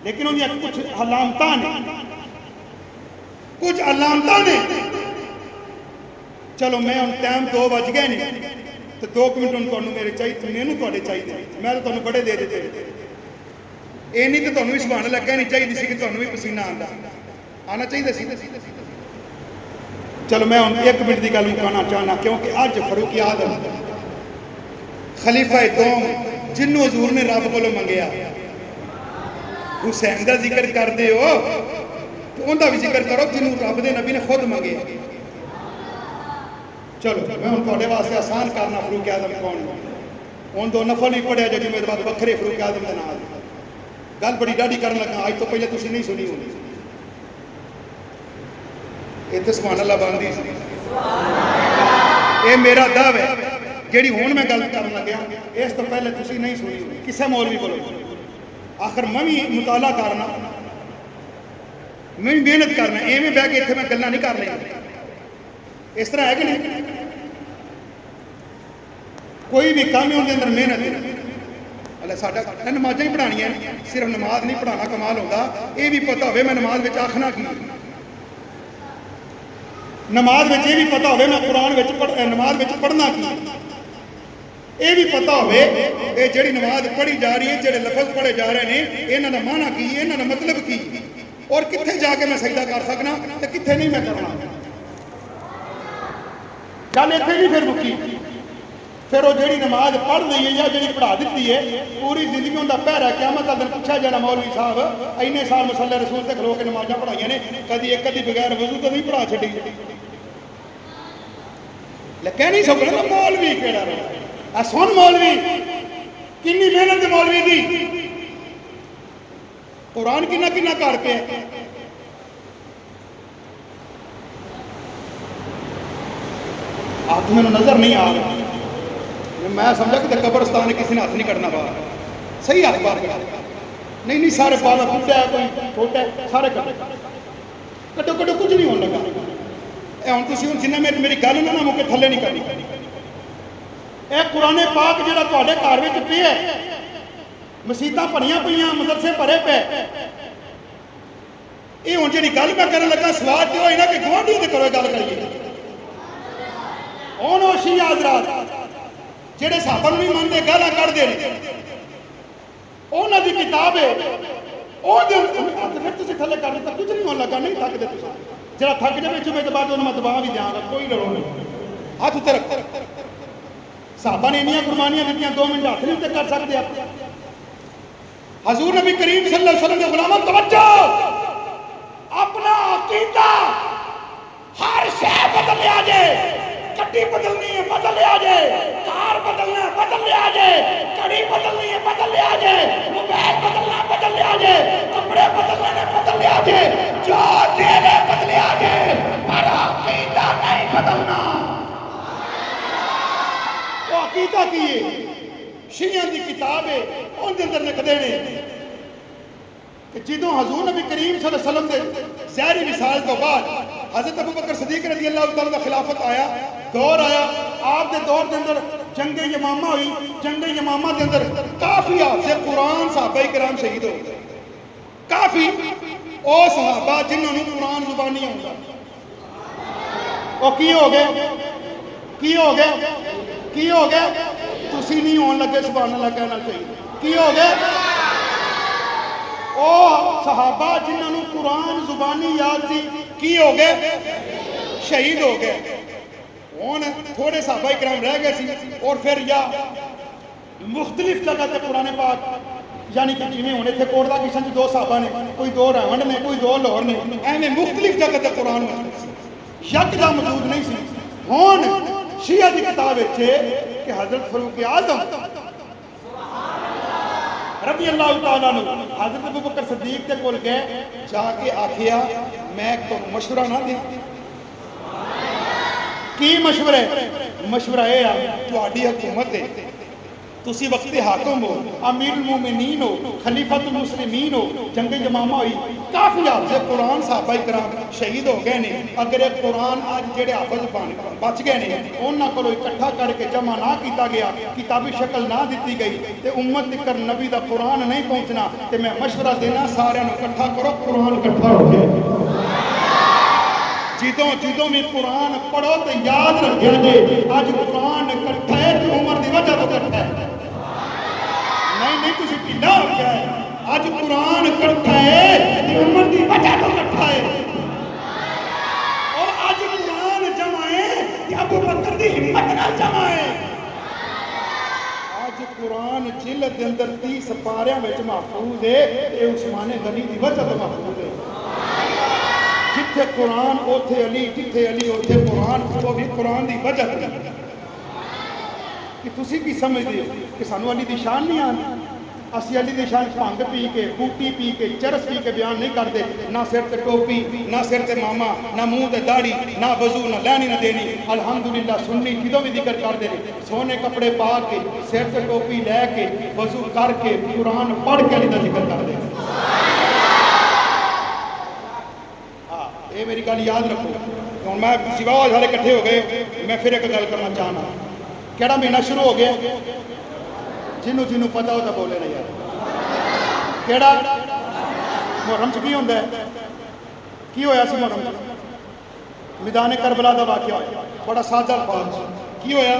لیکن انہیں کچھ علامتاں نے, کچھ علامتاں نے. چلو میں ان ٹائم 2 بج گئے نہیں تو 2 منٹ ان کو میرے چاہیے, مینوں تواڈے چاہیے, میں تو تانوں بڑے دے دیتے. یہ نہیں تو تانوں بھی سبحان لگا نہیں چاہیے سی کہ تانوں بھی پسینہ آنا چاہیے سی. چلو میں 1 منٹ کی گل مکانا چاہنا, کیونکہ اج فاروق اعظم خلیفہ دوم جنوں حضور نے رب کولوں منگیا, حسین دا ذکر کر دے ہو تو ان دا بھی ذکر کرو جنوں رب دے نبی نے خود منگے. چلو میں ہوں تھوڑے واسطے آسان کرنا فاروق اعظم کون ہوں 2 نفل نہیں پڑھیا جو جمعے بعد وکھرے فاروق اعظم کے نام. گل بڑی ڈاڈی کرن لگا, اج تو پہلے تسی نہیں سنی ہونی. اتنے سبحان اللہ بندی سی. یہ میرا دعو ہے جیڑی ہوں میں گل کرن لگیا, اس تو پہلے تسی نہیں سنی ہونی کسے مولوی کولوں. آخر میں بھی مطالعہ کرنا, میں بھی محنت کرنا, ایویں بہ کے اتنے میں گلاں نہیں کر لیں. اس طرح ہے کہ نہیں, کوئی بھی کام ہے اندر محنت ہے. اللہ ساڈا نمازاں ہی پڑھانیاں, صرف نماز نہیں پڑھانا کمال ہوتا. یہ بھی پتہ ہوئے میں نماز وچ آکھنا کی, نماز وچ یہ بھی پتہ ہوئے میں قرآن وچ نماز وچ پڑھنا کی. یہ بھی پتہ ہوئے یہ جڑی نماز پڑھی جا رہی ہے, جڑے لفظ پڑھے جا رہے ہیں, انہاں دا معنی کی, انہاں دا مطلب کی, اور کتھے جا کے میں سجدہ کر سکنا تے کتھے نہیں میں کرنا. گل اتنے نہیں پھر مکی. پھر وہ جڑی نماز پڑھ دی ہے یا جڑی پڑھا دیتی ہے, پوری زندگی ان کا پہرا قیامت کا دن پوچھا جانا مولوی صاحب اینے سال مصلی رسول سے کھلو کے نمازاں پڑھائیاں نے, کدی ایک کدی بغیر وضو تو نہیں پڑھا چھڈی. کہہ نہیں سکتا مولوی کہڑا رہا. سن مولوی کنی محنت مولوی دی, قرآن کنا کنا کر کے ہاتھ میں نظر نہیں آ رہا. میں سمجھا کہ قبرستان نے کسی نے ہاتھ نہیں کرنا باہر, صحیح ہاتھ باہر کر نہیں سارے باہر بڑھا ہے کوئی چھوٹا ہے سارے کٹو کٹو کٹو کچھ نہیں ہونے لگا. ہوں تھی ہوں جنہیں میری گل نہ موقع تھلے نہیں کرنی. یہ قرآن پاک جہاں تے گھر میں پہ ہے, مسیتاں بھریاں پہ, مدرسے بھرے پے, یہ ہوں جی گل میں کرنے لگا سواد تو ہوئی نا کہ گوانڈی سے کرو گل کریے. ہوں وہ شیعہ حضرات جہے صحابہ نہیں مانتے گالاں کڈتے ہیں, انہاں دی کتاب ہے وہ پھر تسی تھلے کر دیتا, کچھ نہیں ہونے لگا. نہیں تھکتے تسی, جہاں تھک جائے جمعے کے بعد انہوں میں دبا بھی دیا گا, کوئی ڈرو نہیں. ہاتھ اتنے رکھ. صحابہ نے انیاں قربانیاں دیتیاں, 2 منٹ ہاتھ نہیں کر سکتے آپ. حضور نبی کریم صلی اللہ علیہ وسلم کے غلاموں توجہ, اپنا عقیدہ ہر شے بدل لیا جائے. کٹی بدلنی ہے بدل لیا جائے, کار بدلنا ہے بدل لیا جائے, کڑی بدلنی ہے بدل لیا جائے, موبائل بدلنا بدل لیا جائے, کپڑے بدلنے بدل لیا جائے, جو دینے بدل لیا جائے, پر عقیدہ نہیں بدلنا. وہ عقیدہ کی شیعہ دی کتاب ہے, ان کے اندر لکھ دینے کہ جدوں حضور نبی کریم صلی اللہ علیہ وسلم دے ظاہری وصال تو بعد حضرت ابو بکر صدیق رضی اللہ تعالیٰ کا خلافت آیا, دور آیا. آپ دے دور دے اندر جنگ یمامہ ہوئی. جنگ یمامہ دے اندر کافی حافظ قرآن صحابہ کرام شہید ہو گئے. کافی او صحابہ جنہوں نے قرآن زبانی ہوگا وہ کی ہو گئے, کی ہو گئے, کی ہو گئے. تسی نہیں ہون لگے سبحان اللہ کہنا چاہیے. کی ہو گئے او صحابہ جنہوں نے قرآن زبانی یاد سی, کی ہو گئے, شہید ہو گئے. ہوں تھوڑے صحابہ کرام رہ گئے سی, اور پھر یا مختلف جگہ تے قرآن پاک, یعنی کہ جی ہونے تھے کوٹلا کشن کی 2 صحابہ نے, کوئی 2 راون نے, کوئی 2 لاہور نے, ایویں مختلف جگہ تے قرآن یک دا موجود نہیں سی. ہوں شیعہ دی کتاب کہ حضرت فاروق اعظم رضی اللہ تعالیٰ عنہ حضرت ابو بکر صدیق تے کول گئے, جا کے آکھیا میں تو مشورہ نہ دیں, کی مشورہ ہے؟ مشورہ یہ ہے تہاڈی حکومت ہے، تسی وقت حاکم ہو، امیر المومنین ہو، خلیفۃ المسلمین ہو، جنگ یمامہ ہوئی، کافی حافظ قرآن صحابہ کرام شہید ہو گئے نے، اگر یہ قرآن آج جڑے حافظ بچ گئے نے انہاں کو اکٹھا کر کے جمع نہ کیتا گیا، کتابی شکل نہ دیتی گئی تے امت تک نبی دا قرآن نہیں پہنچنا، تے میں مشورہ دینا سارے اکٹھا کرو، قرآن اکٹھا ہو جائے۔ جدوں بھی قرآن پڑھو تو یاد رکھیا جے اج قرآن اکٹھا ہے تو عمر دی وجہ تو اکٹھا ہے، نہیں تسی ڈھیلا ہو گیا ہے، اج قرآن اکٹھا ہے تو عمر دی وجہ تو اکٹھا ہے، اور اج قرآن جمع ہے کہ ابو بکر دی ہمت نال جمع ہے، اج قرآن جلد دے اندر 30 پاریاں وچ محفوظ ہے، اے عثمان غنی دی وجہ تو محفوظ ہے، جتھے قرآن اوتھے علی، جتھے علی اوتھے قرآن، وہ بھی قرآن دی وجہ ہے کہ تسی کی سمجھ دے کہ سانو علی دی شان نہیں آنی، اسی علی دی شان بھنگ پی کے، بوٹی پی کے، چرس پی کے بیان نہیں کرتے، نہ سر تے ٹوپی، نہ سر تے ماما، نہ منہ تے داڑھی، نہ وضو، نہ لینی نہ دینی، الحمدللہ سنی جدوں بھی ذکر کر دے سونے کپڑے پا کے، سر تے ٹوپی لے کے، وضو کر کے، قرآن پڑھ کے علی دا ذکر کر دے۔ یہ میری گل یاد رکھو، ہوں میں سوا سارے کٹھے ہو گئے، میں پھر ایک گل کرنا چاہنا، کہڑا مہینہ شروع ہو گیا؟ جنوں پتا ہو تو بولے نا یار، کہڑا؟ محرم چ کی ہوندا ہے؟ کی ہویا سی محرم چ؟ میدان کربلا دا واقعہ ہویا، بڑا سادہ الفاظ، کی ہویا؟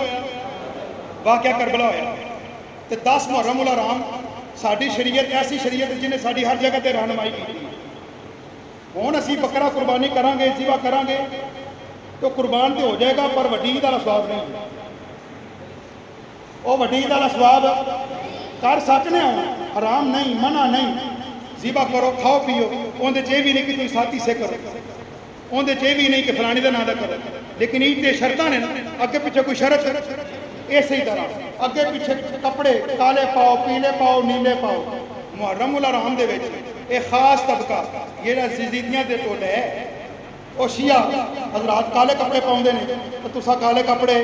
واقعہ کربلا ہویا، تے 10 محرم الحرام ساری شریعت ایسی شریعت جنہیں ساری ہر جگہ تے رہنمائی کی، ہوں اسی بکرا قربانی کریں گے، ذبح کریں گے تو قربان تو ہو جائے گا، پر وڈی عید والا ثواب نہیں، وہ وڈی عید والا ثواب کر سکنے ہو، حرام نہیں، منع نہیں، ذبح کرو، کھاؤ پیو، اندر چ بھی نہیں کہ تم ساتھی سے کرو، اندر چ بھی نہیں کہ فلانی کا نام دا کرو، لیکن عید تے شرطاں نے نا، اگے پیچھے کوئی شرط اسی طرح اگے پیچھے کپڑے کالے پاؤ، پیلے پاؤ، نیلے پاؤ، محرم الحرام دے وچ ایک خاص طبقہ یہ یزیدیاں دے ٹولے ہے، وہ شیعہ حضرات کالے کپڑے پاؤندے نے، تو تسا کالے کپڑے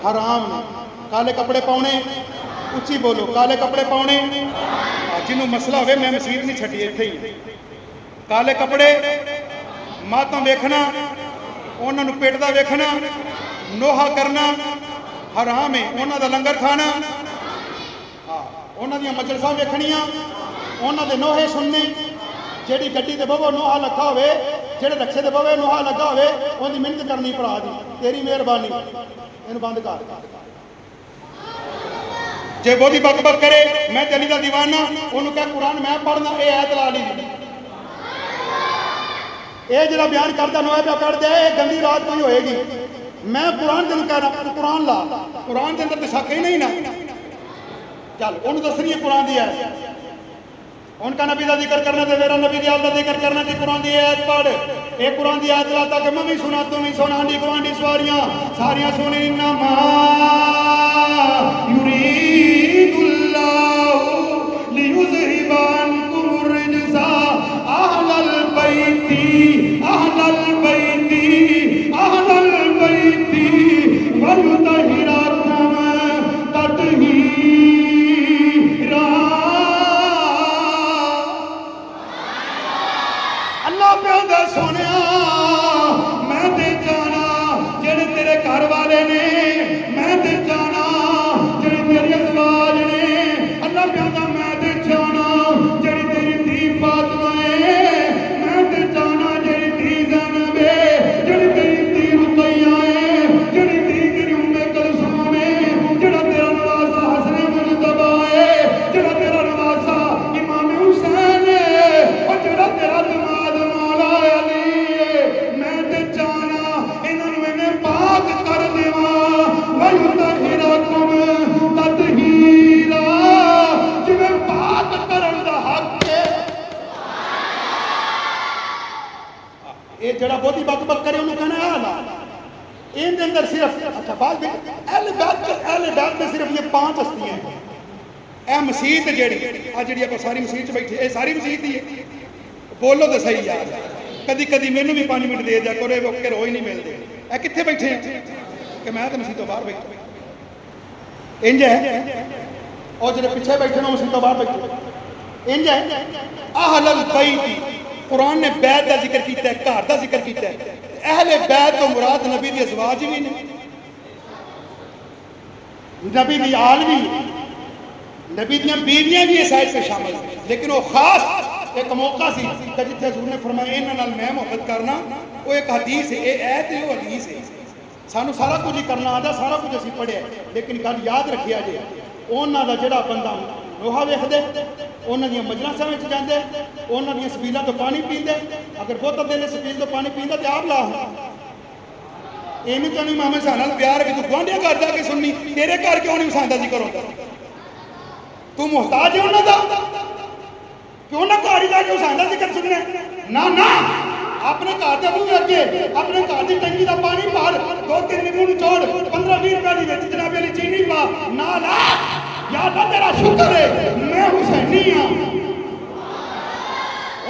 حرام نے، کالے کپڑے پاؤنے، اچھی بولو، کالے کپڑے پاؤنے، جنہوں مسئلہ ہوئے میں مسجد نہیں چھٹی اتنے ہی، کالے کپڑے ماتم ویکھنا، انہوں نے پیٹ دا ویکھنا، نوحہ کرنا حرام ہے، انہوں دا لنگر کھانا، انہوں دیا مجلساں ویکھنیاں، انہوں دے نوحے سننے، جیڑی گڈی دے بہو نوحہ لگا ہوئے، جیڑے رکشے دے بہو نوحہ لگا ہوئے، ان دی محنت کرنی پڑا دی، تیری مہربانی، انہوں بند کر، جے بہت ہی بک بک کرے میں علی دا دیوانہ، انہوں کہا قرآن میں پڑھنا، اے ایت لا لی، اے جڑا بیان کرتا نوحے پہ کر دے، اے گندی رات کوئی ہوئے گی، میں قرآن دن کہہ رہا، قرآن لا، قرآن دن تو شک ہی نہیں نا، چل انہوں دسنی ہے قرآن دی ہے، ان کا نبی دا ذکر کرنا تھے، میرا نبی دی آل دا ذکر کرنا تھی، قرآن دی آیت پڑھ، ایک قرآن دی آیت لاتا کہ میں بھی سنا، تم بھی سنا، دی قرآن دی ساریاں سنیں، انما یرید اللہ لیذہب عنکم الرجس اہل البیت اہل البیت اہل البیت ویطہرکم تطہیرا۔ سونے میں تے جانا جڑے تیرے گھر والے نے، میں تے جانا جڑے تیرے ازواج نے، اللہ کہتا میں تے جانا جڑی تیری دھی فاطمہ ہے، میں تے جانا جڑی دھی زینب ہے، جڑی تیری دھی رقیہ ہے، جڑی دھی تیری ام کلثوم ہے، جڑا تیرا نواسا حسن مجتبیٰ ہے، جڑا تیرا نواسا امام حسین ہے، اور جڑا تیرا دماغ جڑا بہتی بک بک کرے انہوں کہنا ہے آلہ، ان دے اندر صرف اچھا بات اہل بیت میں صرف یہ 5 ہستیاں ہیں، اے مسیت جیڑی آج جیڑی آپ ساری مسیت بیٹھے، اے ساری مسیت ہی ہے، بولو تو صحیح یار، کدی کدی مینوں بھی 5 منٹ دے دیا کرو کہ روز نہیں ملتے اے کتنے بیٹھے ہیں کہ میں تو مسیح تو باہر بیٹھا انج ہے اور جڑے پیچھے بیٹھے نا مسیح تو باہر بیٹھے انج ہے اہل البیت قرآن نے بیت کا ذکر کیتا ہے گھر کا ذکر کیتا ہے اہل بیت تو مراد نبی دی ازواج بھی نے نبی دی آل بھی نبی دیاں بیویاں بھی اس آیت سے شامل ہیں لیکن وہ خاص ایک موقع سی کہ جتھے حضور نے فرمایا انہاں نال میں محبت کرنا وہ ایک حدیث ہے یہ ایت ہے وہ حدیث ہے سانو سارا کچھ ہی کرنا آتا سارا کچھ اسی پڑھیا لیکن گل یاد رکھیا جے انہاں دا جڑا بندہ لوہا ویکھدے انہاں دیاں مجلساں وچ جاندے انہاں دیاں سبیلاں تو پانی پیندے اگر بوتل دے سبیل تو پانی پیندا تے آپ لا ایویں تو نہیں امام حسین نال پیار کہ تو گوانڈیاں گھر جا کے سننی تیرے گھر کیوں نہیں حسین دا ذکر ہوندا تو محتاج ہے انہاں دا کیوں نہ گھر جا کے حسین دا ذکر سننا نہ اپنے گھر دے منہ اگے اپنے گھر دی ٹنکی دا پانی بھر 2-3 نیمبو نچوڑ 15-20 روپے دی وچ جناب علی چینی پا نہ لا یا اللہ تیرا شکر ہے میں حسینی ہاں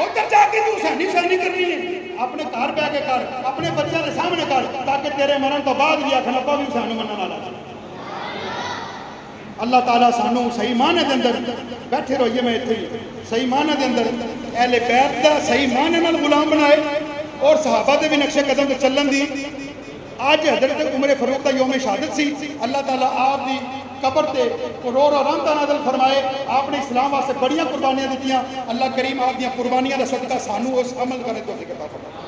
ادھر جا کے تو حسینی کرنی ہے اپنے گھر بہ کے کر اپنے بچوں کے سامنے کر تاکہ تیرے مرن تو بعد بھی آخر ابا بھی حسین منن والا اللہ تعالیٰ سانو صحیح معنی دے اندر بیٹھے رہیے میں اتنے صحیح معنی دے اندر اہل بیت دا صحیح معنی نال غلام بنائے اور صحابہ دے بھی نقش قدم تے چلن دی آج حضرت عمر فاروق دا یوم شہادت سی اللہ تعالیٰ آپ دی قبر تے کرور اور رحمت نازل فرمائے آپ نے اسلام واسطے بڑیاں قربانیاں دیتیاں اللہ کریم آپ دیاں قربانیاں دا صدقہ سانو اس عمل کرنے توفیق عطا فرمائے